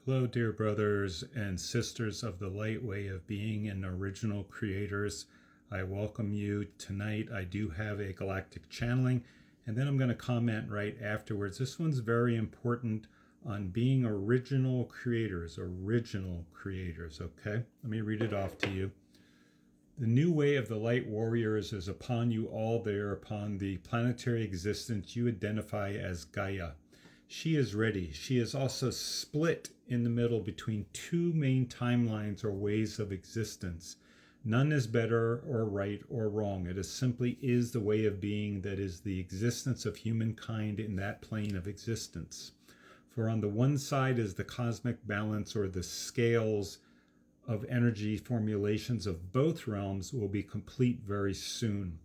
Hello, dear brothers and sisters of the light way of being and original creators. I welcome you tonight. I do have a galactic channeling, and then I'm going to comment right afterwards. This one's very important on being original creators, okay? Let me read it off to you. The new way of the light warriors is upon you all there upon the planetary existence you identify as Gaia. She is ready. She is also split in the middle between two main timelines or ways of existence. None is better or right or wrong. It simply is the way of being that is the existence of humankind in that plane of existence. For on the one side is the cosmic balance, or the scales of energy formulations of both realms will be complete very soon.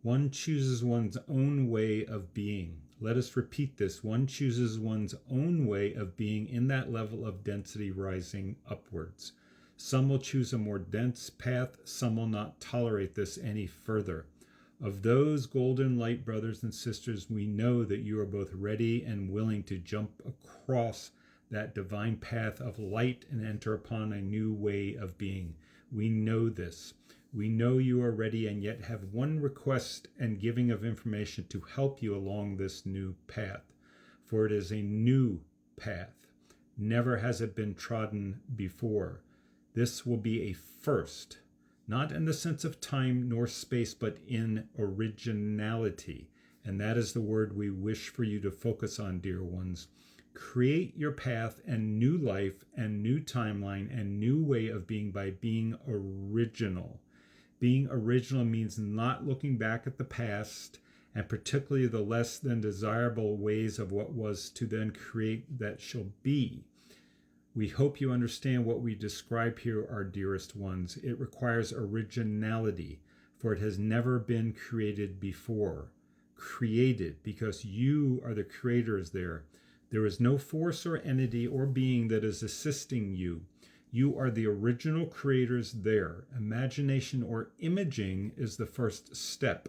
One chooses one's own way of being. Let us repeat this. One chooses one's own way of being in that level of density rising upwards. Some will choose a more dense path. Some will not tolerate this any further. Of those golden light brothers and sisters, we know that you are both ready and willing to jump across that divine path of light and enter upon a new way of being. We know this. We know you are ready and yet have one request and giving of information to help you along this new path. For it is a new path. Never has it been trodden before. This will be a first, not in the sense of time nor space, but in originality. And that is the word we wish for you to focus on, dear ones. Create your path and new life and new timeline and new way of being by being original. Being original means not looking back at the past, and particularly the less than desirable ways of what was to then create that shall be. We hope you understand what we describe here, our dearest ones. It requires originality, for it has never been created before. Created, because you are the creators there. There is no force or entity or being that is assisting you. You are the original creators there. Imagination or imaging is the first step.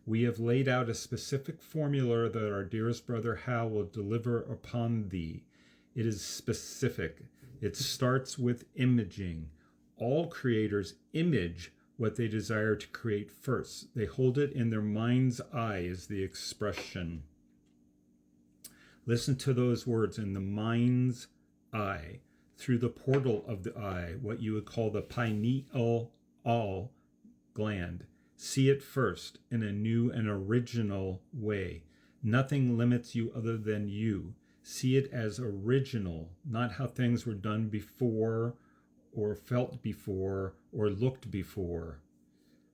We have laid out a specific formula that our dearest brother Hal will deliver upon thee. It is specific. It starts with imaging. All creators image what they desire to create first. They hold it in their mind's eye, is the expression. Listen to those words, in the mind's eye. Through the portal of the eye, what you would call the pineal gland. See it first in a new and original way. Nothing limits you other than you. See it as original, not how things were done before or felt before or looked before,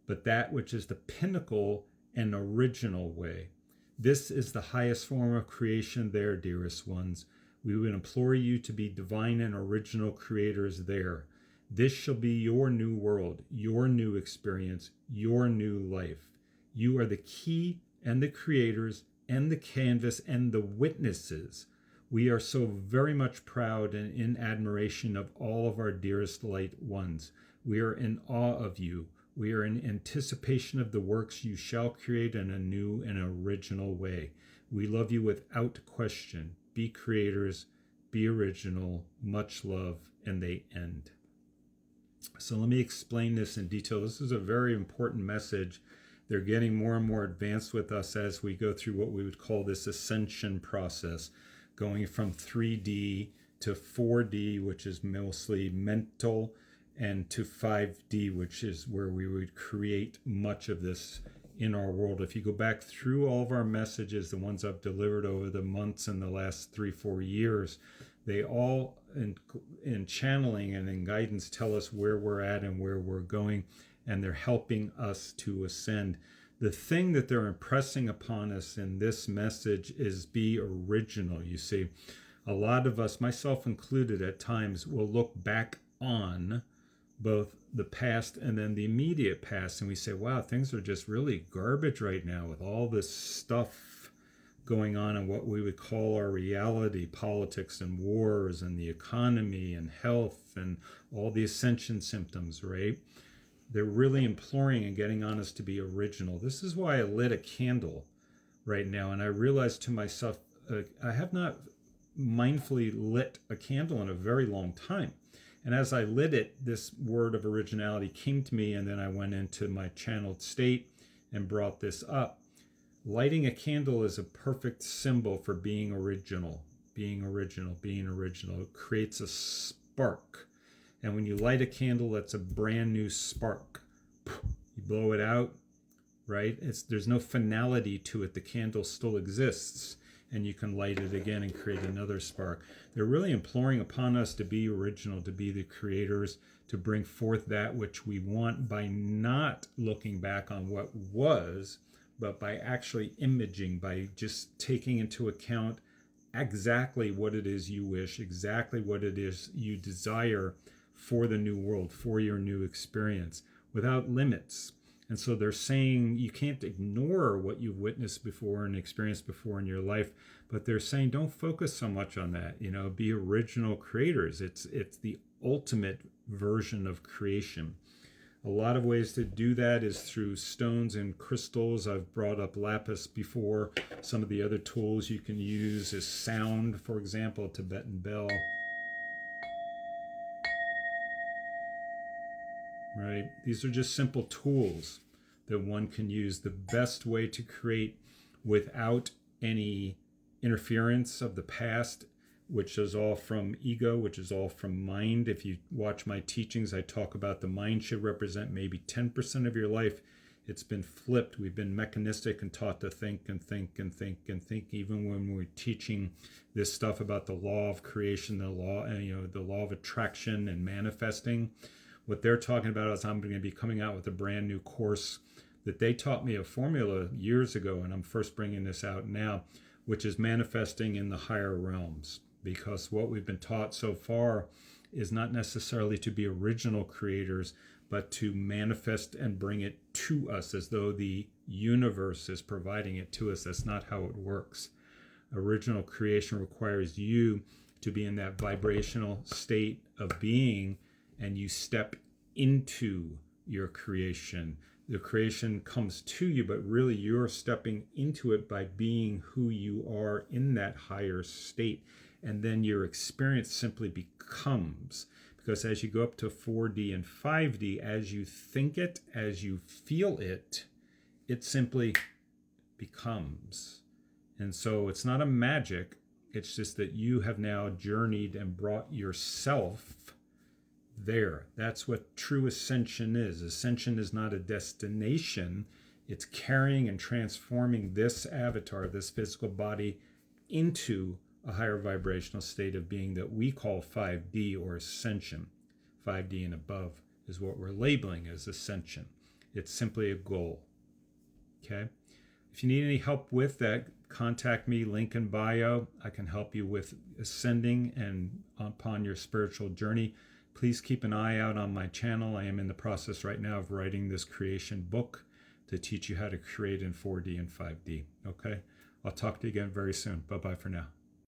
but that which is the pinnacle and original way. This is the highest form of creation there, dearest ones. We would implore you to be divine and original creators there. This shall be your new world, your new experience, your new life. You are the key and the creators and the canvas and the witnesses. We are so very much proud and in admiration of all of our dearest light ones. We are in awe of you. We are in anticipation of the works you shall create in a new and original way. We love you without question. Be creators, be original, much love, and they end. So let me explain this in detail. This is a very important message. They're getting more and more advanced with us as we go through what we would call this ascension process, going from 3D to 4D, which is mostly mental, and to 5D, which is where we would create much of this in our world. If you go back through all of our messages, the ones I've delivered over the months in the last 3-4 years, they all in channeling and in guidance tell us where we're at and where we're going, and they're helping us to ascend. The thing that they're impressing upon us in this message is be original. You see, a lot of us, myself included at times, will look back on both the past and then the immediate past, and we say, wow, things are just really garbage right now with all this stuff going on in what we would call our reality, politics and wars and the economy and health and all the ascension symptoms, right? They're really imploring and getting on us to be original. This is why I lit a candle right now, and I realized to myself, I have not mindfully lit a candle in a very long time. And as I lit it, this word of originality came to me, and then I went into my channeled state and brought this up. Lighting a candle is a perfect symbol for being original, being original, being original. It creates a spark. And when you light a candle, that's a brand new spark. You blow it out, right? There's no finality to it. The candle still exists, and you can light it again and create another spark. They're really imploring upon us to be original, to be the creators, to bring forth that which we want by not looking back on what was, but by actually imaging, by just taking into account exactly what it is you wish, exactly what it is you desire for the new world, for your new experience, without limits. And so they're saying you can't ignore what you've witnessed before and experienced before in your life, but they're saying don't focus so much on that. Be original creators. It's the ultimate version of creation. A lot of ways to do that is through stones and crystals. I've brought up lapis before. Some of the other tools you can use is sound, for example, a Tibetan bell. Right? These are just simple tools that one can use. The best way to create without any interference of the past, which is all from ego, which is all from mind. If you watch my teachings, I talk about the mind should represent maybe 10% of your life. It's been flipped. We've been mechanistic and taught to think and think and think and think. Even when we're teaching this stuff about the law of creation, the law of attraction and manifesting, what they're talking about is I'm going to be coming out with a brand new course that they taught me a formula years ago, and I'm first bringing this out now, which is manifesting in the higher realms. Because what we've been taught so far is not necessarily to be original creators, but to manifest and bring it to us as though the universe is providing it to us. That's not how it works. Original creation requires you to be in that vibrational state of being, and you step into your creation. The creation comes to you, but really you're stepping into it by being who you are in that higher state. And then your experience simply becomes, because as you go up to 4D and 5D, as you think it, as you feel it, it simply becomes. And so it's not a magic, it's just that you have now journeyed and brought yourself there. That's what true ascension is. Ascension is not a destination. It's carrying and transforming this avatar, this physical body, into a higher vibrational state of being that we call 5D or ascension. 5D and above is what we're labeling as ascension. It's simply a goal. Okay? If you need any help with that, contact me, link in bio. I can help you with ascending and upon your spiritual journey. Please keep an eye out on my channel. I am in the process right now of writing this creation book to teach you how to create in 4D and 5D. Okay? I'll talk to you again very soon. Bye-bye for now.